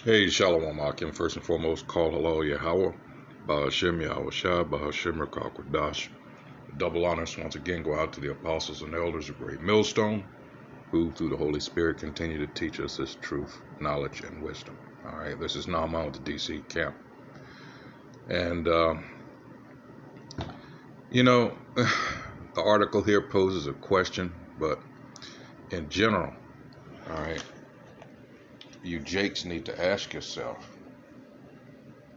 Hey, Shalom Akim. First and foremost, call hello Yahweh, Bahashem Yahweh Shai, Bahashem Rakakwadash. Double honors once again go out to the apostles and elders of Great Millstone, who through the Holy Spirit continue to teach us this truth, knowledge, and wisdom. All right, this is Naaman with the DC camp. And, the article here poses a question, but in general, all right, you Jakes need to ask yourself,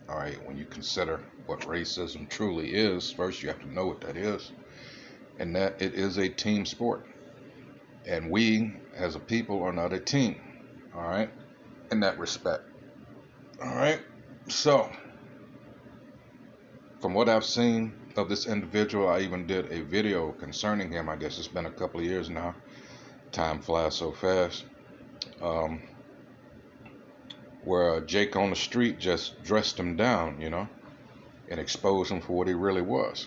all right, when you consider what racism truly is, first you have to know what that is, and that it is a team sport. And we, as a people, are not a team, all right, in that respect. All right, so from what I've seen of this individual, I even did a video concerning him. I guess it's been a couple of years now. Time flies so fast. Where Jake on the street just dressed him down, and exposed him for what he really was.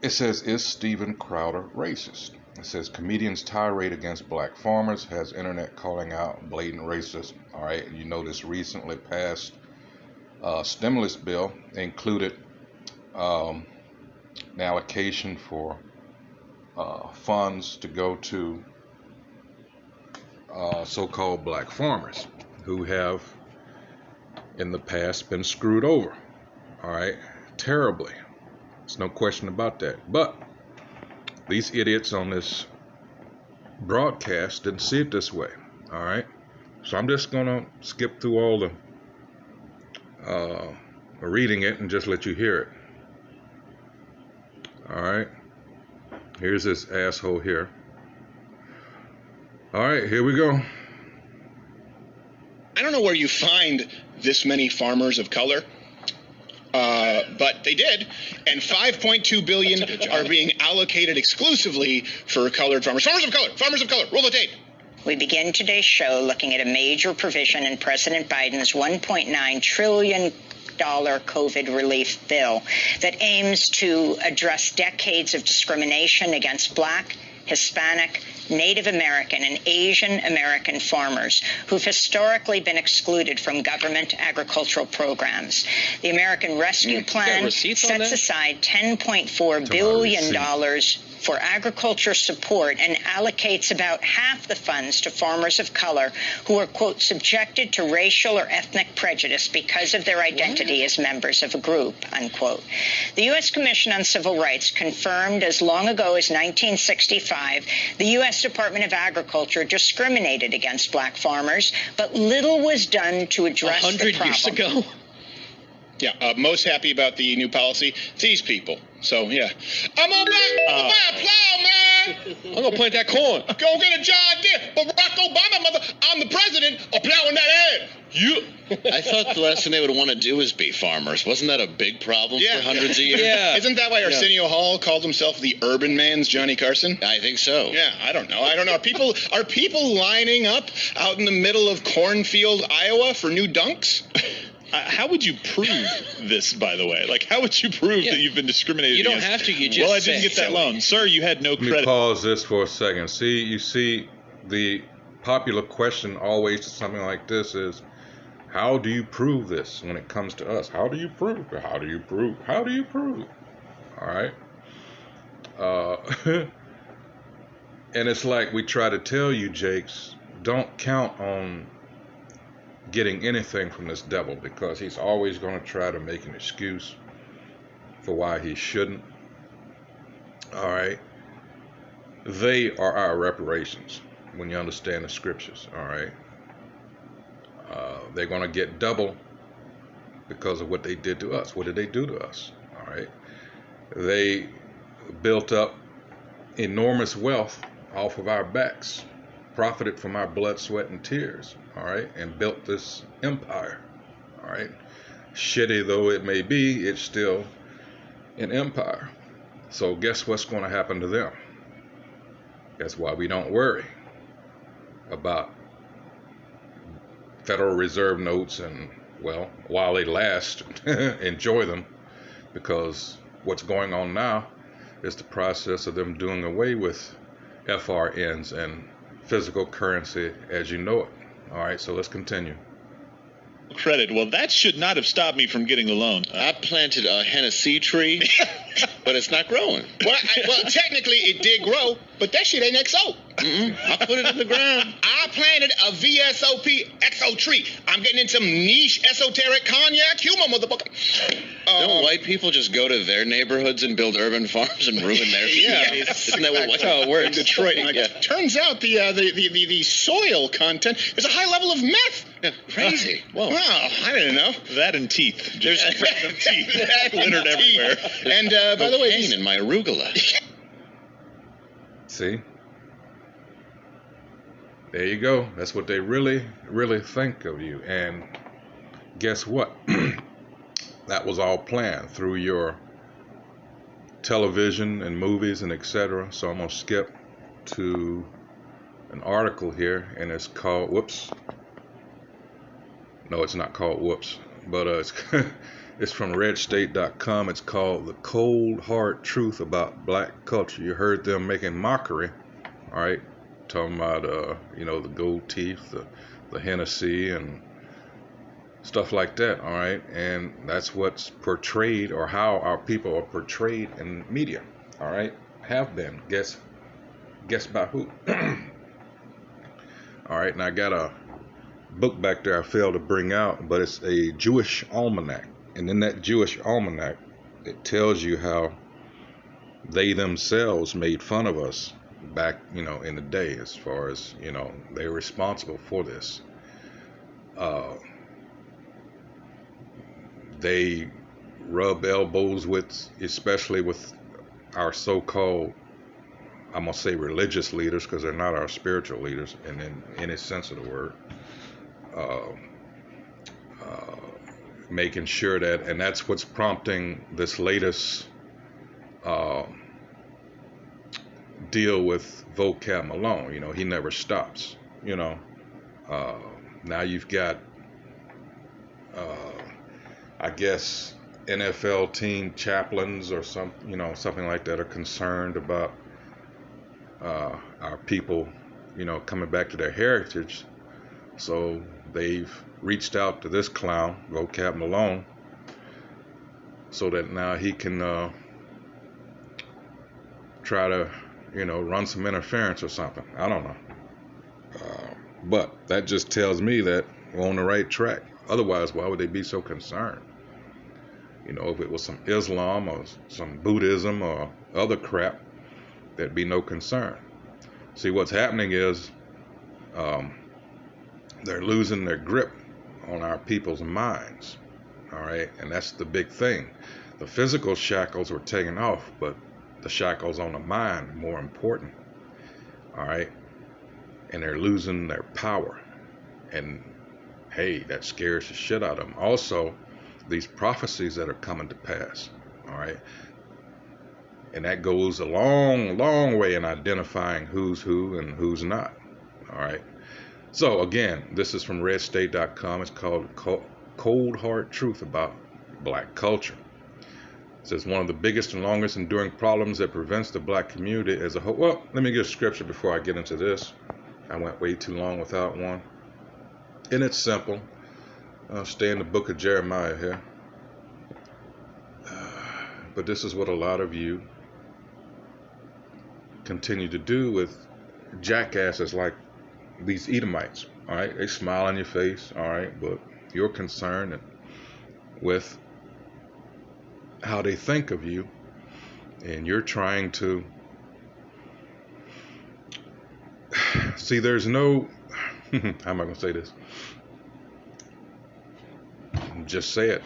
It says, is Steven Crowder racist? It says, comedians tirade against black farmers, has internet calling out blatant racism. All right, you know this recently passed stimulus bill included an allocation for funds to go to so-called black farmers who have in the past been screwed over, all right, terribly. There's no question about that. But these idiots on this broadcast didn't see it this way, all right? So I'm just gonna skip through all the reading it and just let you hear it. All right, here's this asshole here. All right, here we go. I don't know where you find this many farmers of color, but they did, and $5.2 billion are being allocated exclusively for colored farmers. Farmers of color, roll the tape. We begin today's show looking at a major provision in President Biden's $1.9 trillion COVID relief bill that aims to address decades of discrimination against Black, Hispanic, Native American, and Asian American farmers who've historically been excluded from government agricultural programs. The American Rescue Plan sets aside $10.4 billion for agriculture support and allocates about half the funds to farmers of color who are, quote, subjected to racial or ethnic prejudice because of their identity as members of a group, unquote. The U.S. Commission on Civil Rights confirmed as long ago as 1965 the U.S. Department of Agriculture discriminated against black farmers, but little was done to address the problem. 100 years ago? Yeah, most happy about the new policy, these people. So, yeah. I'm on buy a plow, man. I'm going to plant that corn. Go get a John Deere. Barack Obama, mother, I'm the president of plowing that ad. You. I thought the last thing they would want to do is be farmers. Wasn't that a big problem for hundreds of years? Yeah. Isn't that why Arsenio Hall called himself the urban man's Johnny Carson? I think so. Yeah, I don't know. Are people lining up out in the middle of cornfield, Iowa for new dunks? How would you prove this, by the way? Like, how would you prove that you've been discriminated against? You don't have to. You just Well, I didn't get that loan. Sir, you had no credit. Let me pause this for a second. You see, the popular question always to something like this is, how do you prove this when it comes to us? How do you prove? How do you prove? How do you prove? All right. And it's like we try to tell you, Jakes, don't count on getting anything from this devil, because he's always going to try to make an excuse for why he shouldn't. All right. They are our reparations when you understand the scriptures. All right. They're going to get double because of what they did to us. What did they do to us? All right. They built up enormous wealth off of our backs, profited from our blood, sweat, and tears, all right, and built this empire, all right. Shitty though it may be, it's still an empire. So guess what's going to happen to them? That's why we don't worry about Federal Reserve notes, and, well, while they last, enjoy them, because what's going on now is the process of them doing away with FRNs and physical currency as you know it. All right, so let's continue. Credit. Well, that should not have stopped me from getting the loan. I planted a Hennessy tree, but it's not growing. Well, technically it did grow, but that shit ain't XO. I put it in the ground. I planted a VSOP XO tree. I'm getting in some niche esoteric cognac humor, motherfucker. Don't white people just go to their neighborhoods and build urban farms and ruin their communities? Isn't that That's how it works? In Detroit. Turns out the soil content is a high level of meth. Yeah, crazy. Whoa. Wow, I didn't know. That and teeth. There's random teeth littered everywhere. And by the way, pain in my arugula. See? There you go. That's what they really, really think of you. And guess what? That was all planned through your television and movies and etc. So I'm going to skip to an article here, and it's called, whoops. No, it's not called whoops, but it's from redstate.com. It's called The Cold Hard Truth About Black Culture. You heard them making mockery, all right? Talking about, the gold teeth, the Hennessy, and stuff like that, all right? And that's what's portrayed, or how our people are portrayed in media, all right? Have been. Guess by who? All right, and I got a book back there I failed to bring out, but it's a Jewish almanac. And in that Jewish almanac, it tells you how they themselves made fun of us back, in the day, as far as, they're responsible for this. They rub elbows with, especially with our so-called, I'm going to say religious leaders, because they're not our spiritual leaders in any sense of the word. Making sure that, and that's what's prompting this latest deal with Vocab Malone. He never stops. Now you've got, I guess, NFL team chaplains or something like that are concerned about our people, coming back to their heritage. So they've reached out to this clown, Vocab Malone, so that now he can try to, run some interference or something. I don't know. But that just tells me that we're on the right track. Otherwise, why would they be so concerned? If it was some Islam or some Buddhism or other crap, there'd be no concern. See, what's happening is they're losing their grip on our people's minds, all right? And that's the big thing. The physical shackles were taken off, but the shackles on the mind are more important, all right? And they're losing their power. And, hey, that scares the shit out of them. Also, these prophecies that are coming to pass, all right? And that goes a long, long way in identifying who's who and who's not, all right? So again, this is from redstate.com. It's called Cold Hard Truth About Black Culture. It says one of the biggest and longest enduring problems that prevents the black community as a whole. Well, let me get a scripture before I get into this. I went way too long without one. And it's simple. I'll stay in the book of Jeremiah here. But this is what a lot of you continue to do with jackasses like these Edomites, all right? They smile on your face, all right, but you're concerned with how they think of you, and you're trying to see. There's no how am I going to say this? Just say it.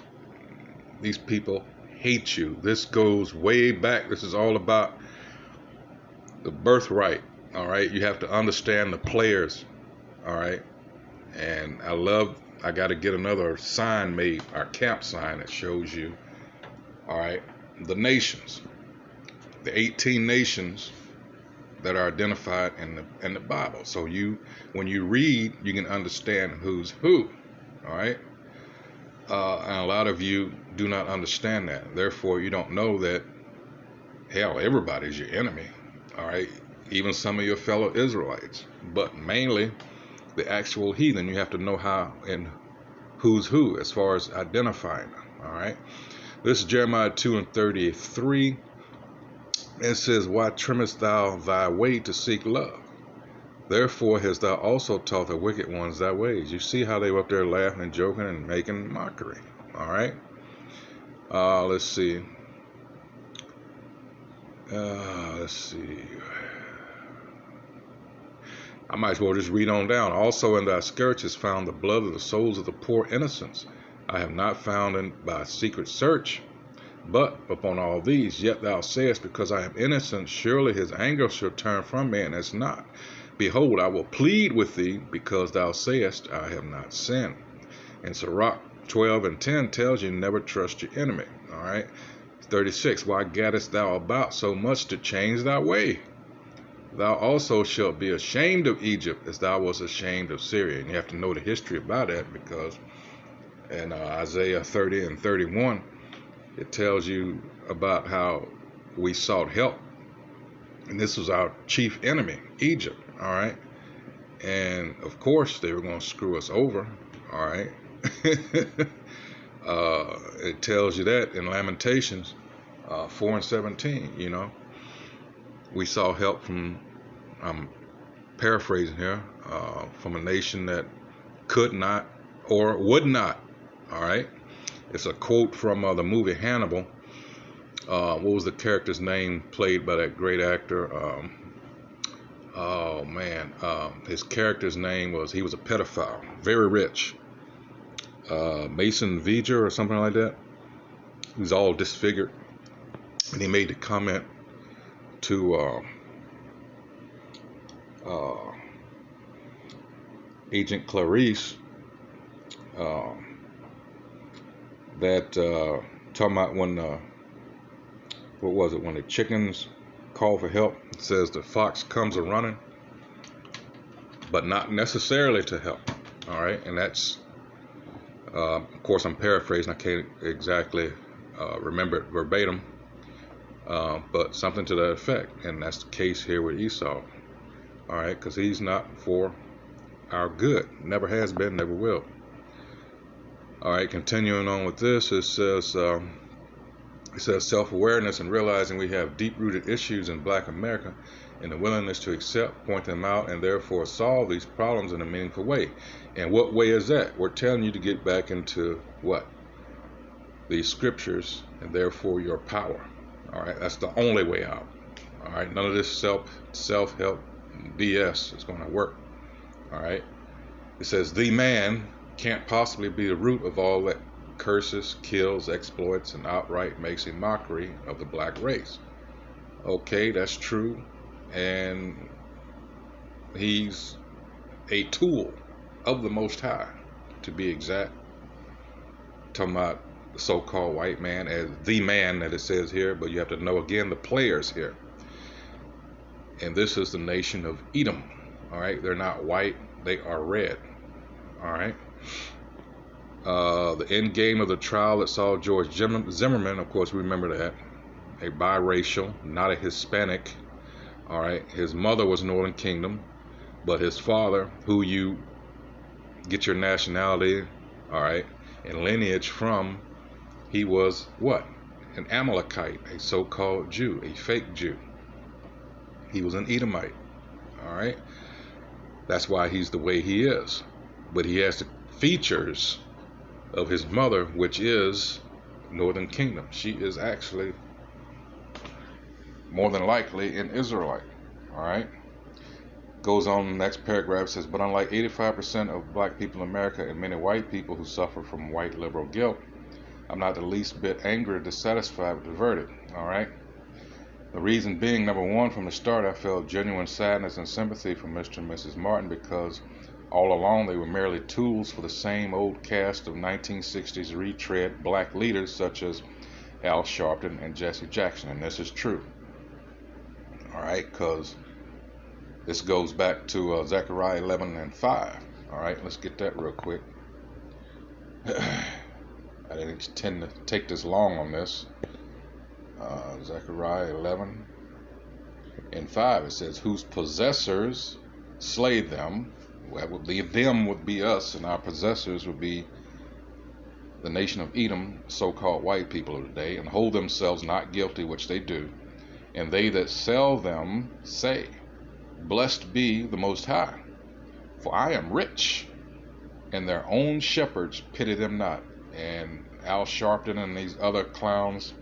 These people hate you. This goes way back. This is all about the birthright. All right, you have to understand the players. All right, and I got to get another sign made, our camp sign that shows you. All right, the nations, the 18 nations that are identified in the Bible. So when you read, you can understand who's who. All right, and a lot of you do not understand that. Therefore, you don't know that. Hell, everybody's your enemy. All right. even some of your fellow Israelites, but mainly the actual heathen. You have to know how and who's who as far as identifying them. All right. This is Jeremiah 2:33. It says, "Why trimmest thou thy way to seek love? Therefore hast thou also taught the wicked ones thy ways." You see how they were up there laughing and joking and making mockery. All right. Let's see. Let's see. I might as well just read on down. "Also in thy skirts is found the blood of the souls of the poor innocents. I have not found them by secret search. But upon all these, yet thou sayest, because I am innocent, surely his anger shall turn from me, and it's not. Behold, I will plead with thee, because thou sayest, I have not sinned." And Sirach 12:10 tells you never trust your enemy. All right. 36. "Why gaddest thou about so much to change thy way? Thou also shalt be ashamed of Egypt, as thou wast ashamed of Syria." And you have to know the history about that, because in Isaiah 30:31, it tells you about how we sought help. And this was our chief enemy, Egypt. All right. And of course, they were going to screw us over. All right. It tells you that in Lamentations 4:17, you know. We saw help from, I'm paraphrasing here, from a nation that could not or would not. All right. It's a quote from the movie Hannibal. What was the character's name played by that great actor? Oh man, his character's name was, he was a pedophile, very rich. Mason Veger or something like that. He was all disfigured, and he made the comment to Agent Clarice that talking about when what was it, when the chickens call for help, it says the fox comes a running, but not necessarily to help. All right. And that's of course I'm paraphrasing, I can't exactly remember it verbatim, but something to that effect. And that's the case here with Esau. All right, because he's not for our good, never has been, never will. All right, continuing on with this, it says self-awareness and realizing we have deep-rooted issues in Black America, and the willingness to accept, point them out, and therefore solve these problems in a meaningful way. And what way is that? We're telling you to get back into what? These scriptures, and therefore your power. All right, that's the only way out. All right, none of this self-help BS is going to work. All right, it says the man can't possibly be the root of all that curses, kills, exploits, and outright makes a mockery of the black race. Okay, that's true, and he's a tool of the Most High, to be exact. Talking about the so-called white man as the man that it says here, but you have to know again the players here. And this is the nation of Edom. All right, they're not white, they are red. All right. The end game of the trial that saw George Zimmerman, of course, remember that, a biracial, not a Hispanic. All right, his mother was Northern Kingdom, but his father, who you get your nationality, all right, and lineage from, he was what? An Amalekite, a so-called Jew, a fake Jew. He was an Edomite. All right, that's why he's the way he is. But he has the features of his mother, which is Northern Kingdom. She is actually more than likely an Israelite. All right. Goes on, the next paragraph says, but unlike 85% of black people in America and many white people who suffer from white liberal guilt, I'm not the least bit angry or dissatisfied with the verdict. All right. The reason being, number one, from the start, I felt genuine sadness and sympathy for Mr. and Mrs. Martin, because all along they were merely tools for the same old cast of 1960s retread black leaders such as Al Sharpton and Jesse Jackson. And this is true. All right, because this goes back to Zechariah 11:5. All right, let's get that real quick. I didn't intend to take this long on this. Zechariah 11. In 5, it says, whose possessors slay them. That would be them, would be us, and our possessors would be the nation of Edom, so-called white people of today, and hold themselves not guilty, which they do. And they that sell them say, blessed be the Most High, for I am rich, and their own shepherds pity them not. And Al Sharpton and these other clowns,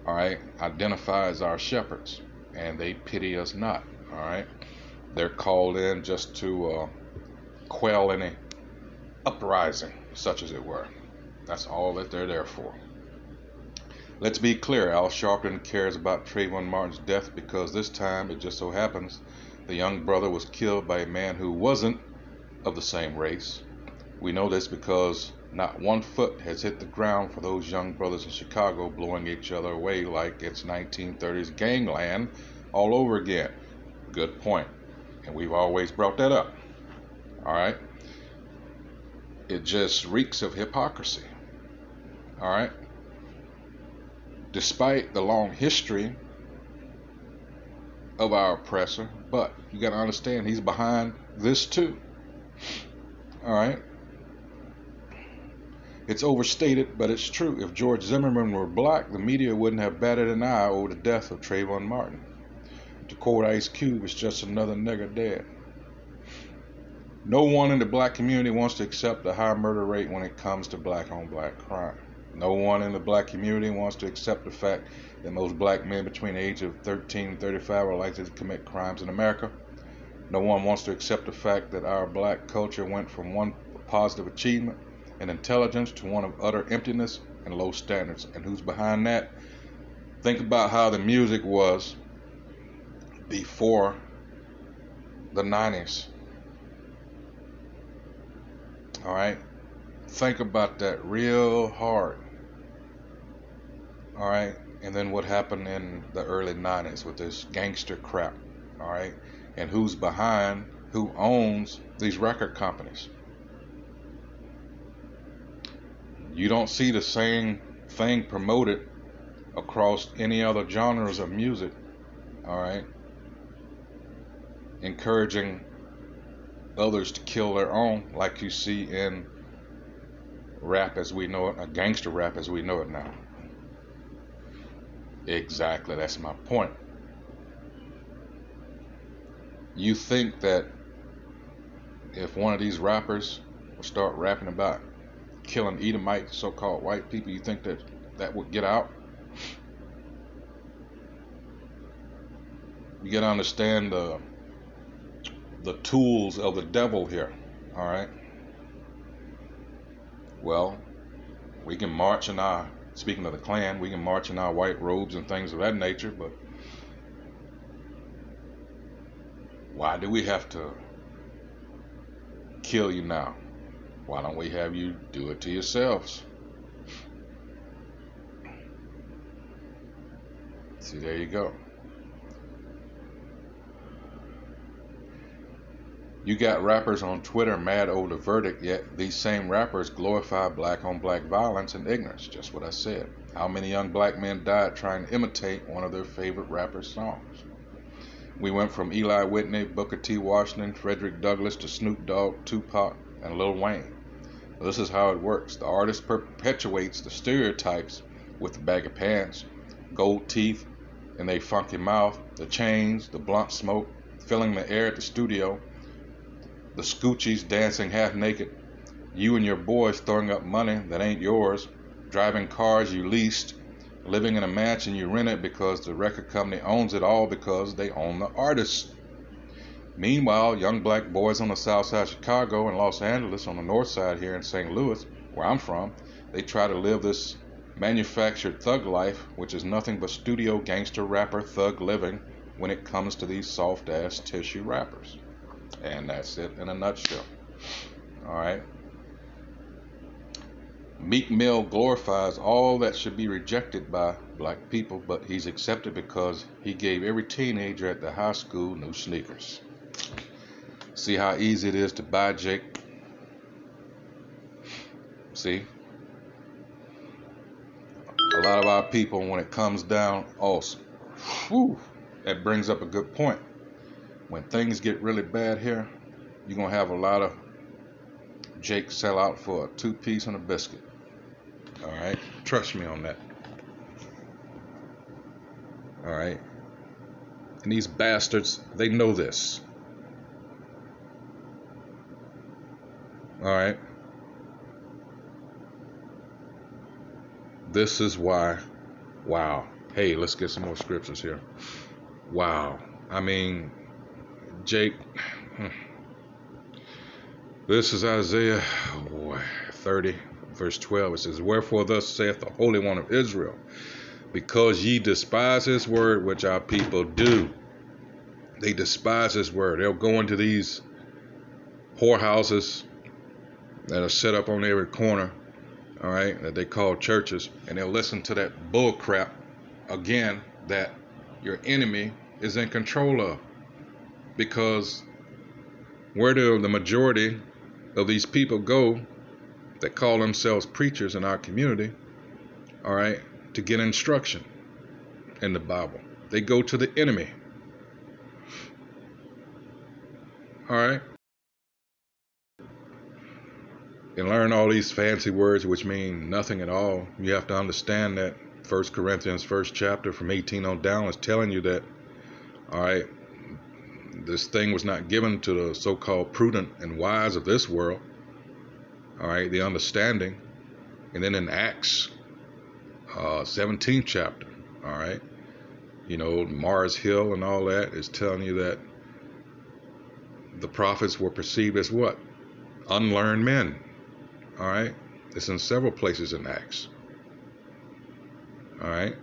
all right, identify as our shepherds, and they pity us not, all right. They're called in just to quell any uprising, such as it were. That's all that they're there for. Let's be clear, Al Sharpton cares about Trayvon Martin's death because this time it just so happens the young brother was killed by a man who wasn't of the same race. We know this because not one foot has hit the ground for those young brothers in Chicago blowing each other away like it's 1930s gangland all over again. Good point. And we've always brought that up. All right. It just reeks of hypocrisy. All right. Despite the long history of our oppressor, but you got to understand he's behind this too. All right. It's overstated, but it's true. If George Zimmerman were black, the media wouldn't have batted an eye over the death of Trayvon Martin. To quote Ice Cube, it's just another nigger dead. No one in the black community wants to accept the high murder rate when it comes to black-on-black crime. No one in the black community wants to accept the fact that most black men between the age of 13 and 35 are likely to commit crimes in America. No one wants to accept the fact that our black culture went from one positive achievement and intelligence to one of utter emptiness and low standards. And who's behind that? Think about how the music was before the 90s. All right? Think about that real hard. All right? And then what happened in the early 90s with this gangster crap. All right? And who's behind, who owns these record companies? You don't see the same thing promoted across any other genres of music, all right? Encouraging others to kill their own, like you see in rap as we know it, a gangster rap as we know it now. Exactly, that's my point. You think that if one of these rappers will start rapping about killing Edomite so-called white people, you think that that would get out? You got to understand the tools of the devil here, all right? Well, we can march in our, speaking of the Klan, we can march in our white robes and things of that nature, but why do we have to kill you now? Why don't we have you do it to yourselves? See, there you go. You got rappers on Twitter mad over the verdict, yet these same rappers glorify black-on-black violence and ignorance. Just what I said. How many young black men died trying to imitate one of their favorite rappers' songs? We went from Eli Whitney, Booker T. Washington, Frederick Douglass to Snoop Dogg, Tupac, and Lil Wayne. This is how it works. The artist perpetuates the stereotypes with the baggy pants, gold teeth, and a funky mouth, the chains, the blunt smoke, filling the air at the studio, the scoochies dancing half naked, you and your boys throwing up money that ain't yours, driving cars you leased, living in a mansion you rented because the record company owns it all because they own the artist. Meanwhile, young black boys on the south side of Chicago and Los Angeles on the north side here in St. Louis, where I'm from, they try to live this manufactured thug life, which is nothing but studio gangster rapper thug living when it comes to these soft ass tissue rappers. And that's it in a nutshell. All right. Meek Mill glorifies all that should be rejected by black people, but he's accepted because he gave every teenager at the high school new sneakers. See how easy it is to buy, Jake? See? A lot of our people, when it comes down, awesome. Whew, that brings up a good point. When things get really bad here, you're going to have a lot of Jake sell out for a 2-piece and a biscuit. All right? Trust me on that. All right? And these bastards, they know this. All right? This is why, wow. Hey, let's get some more scriptures here. Wow. I mean, Jake, this is Isaiah 30, verse 12. It says, wherefore thus saith the Holy One of Israel, because ye despise his word, which our people do. They despise his word. They'll go into these whorehouses that are set up on every corner, all right, that they call churches, and they'll listen to that bull crap again that your enemy is in control of. Because where do the majority of these people go that call themselves preachers in our community, all right, to get instruction in the Bible? They go to the enemy. All right? And learn all these fancy words which mean nothing at all. You have to understand that 1 Corinthians 1st chapter from 18 on down is telling you that, all right, this thing was not given to the so-called prudent and wise of this world, all right, the understanding. And then in Acts 17th chapter, all right, you know, Mars Hill and all that is telling you that the prophets were perceived as what? Unlearned men. All right, it's in several places in Acts. All right,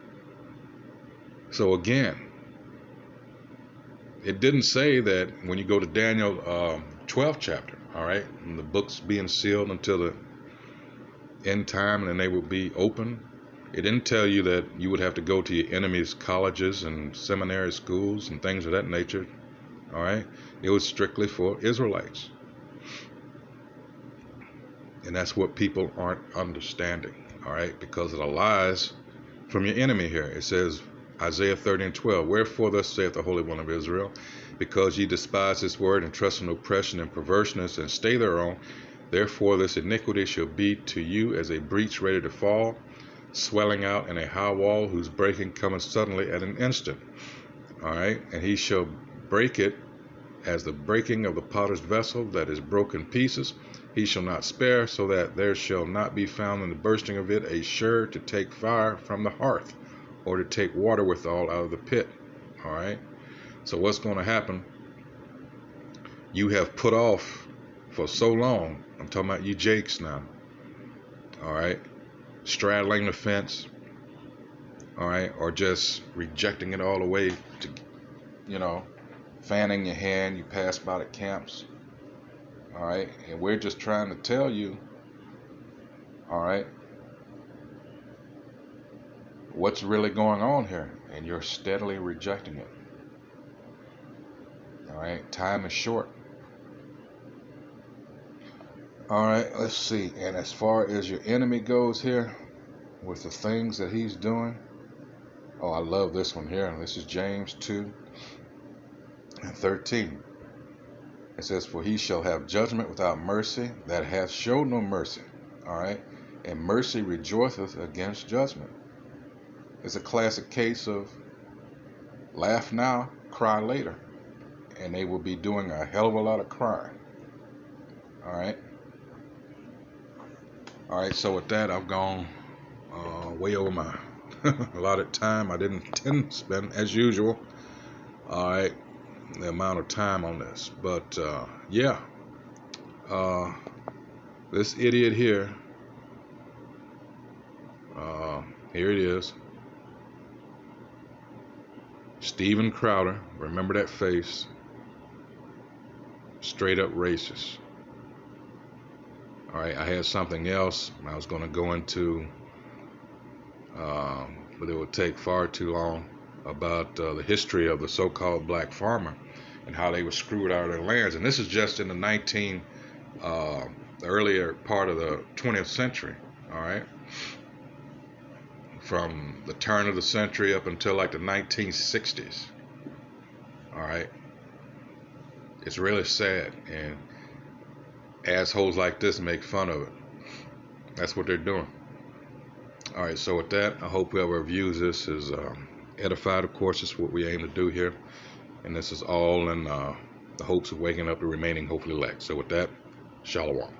so again, it didn't say that when you go to Daniel 12th chapter, all right, and the books being sealed until the end time and then they will be open. It didn't tell you that you would have to go to your enemy's colleges and seminary schools and things of that nature. All right, it was strictly for Israelites. And that's what people aren't understanding, all right, because of the lies from your enemy here. It says, Isaiah 30 and 12, wherefore thus saith the Holy One of Israel, because ye despise his word and trust in oppression and perverseness and stay thereon, therefore this iniquity shall be to you as a breach ready to fall, swelling out in a high wall, whose breaking cometh suddenly at an instant. All right, and he shall break it as the breaking of the potter's vessel that is broken pieces. He shall not spare, so that there shall not be found in the bursting of it a sure to take fire from the hearth, or to take water withal out of the pit. All right, so what's going to happen? You have put off for so long, I'm talking about you Jakes now, all right, straddling the fence, all right, or just rejecting it all the way to, you know, fanning your hand. You pass by the camps, all right, and we're just trying to tell you, all right, what's really going on here, and you're steadily rejecting it. All right, time is short. All right, let's see. And as far as your enemy goes here, with the things that he's doing, oh, I love this one here. This is James 2 and 13. It says, for he shall have judgment without mercy, that hath showed no mercy. All right, and mercy rejoiceth against judgment. It's a classic case of laugh now, cry later. And they will be doing a hell of a lot of crying. All right. All right, so with that, I've gone way over my allotted time. I didn't intend to spend, as usual, all right, the amount of time on this. But, yeah, this idiot here, here it is. Steven Crowder, remember that face, straight up racist. All right, I had something else I was going to go into, but it would take far too long, about the history of the so-called black farmer and how they were screwed out of their lands. And this is just in the earlier part of the 20th century, all right? From the turn of the century up until like the 1960s, All right. It's really sad, and assholes like this make fun of it. That's what they're doing. All right, so with that, I hope whoever views this is edified. Of course, it's what we aim to do here, and this is all in the hopes of waking up the remaining hopefully elect. So with that, shalom.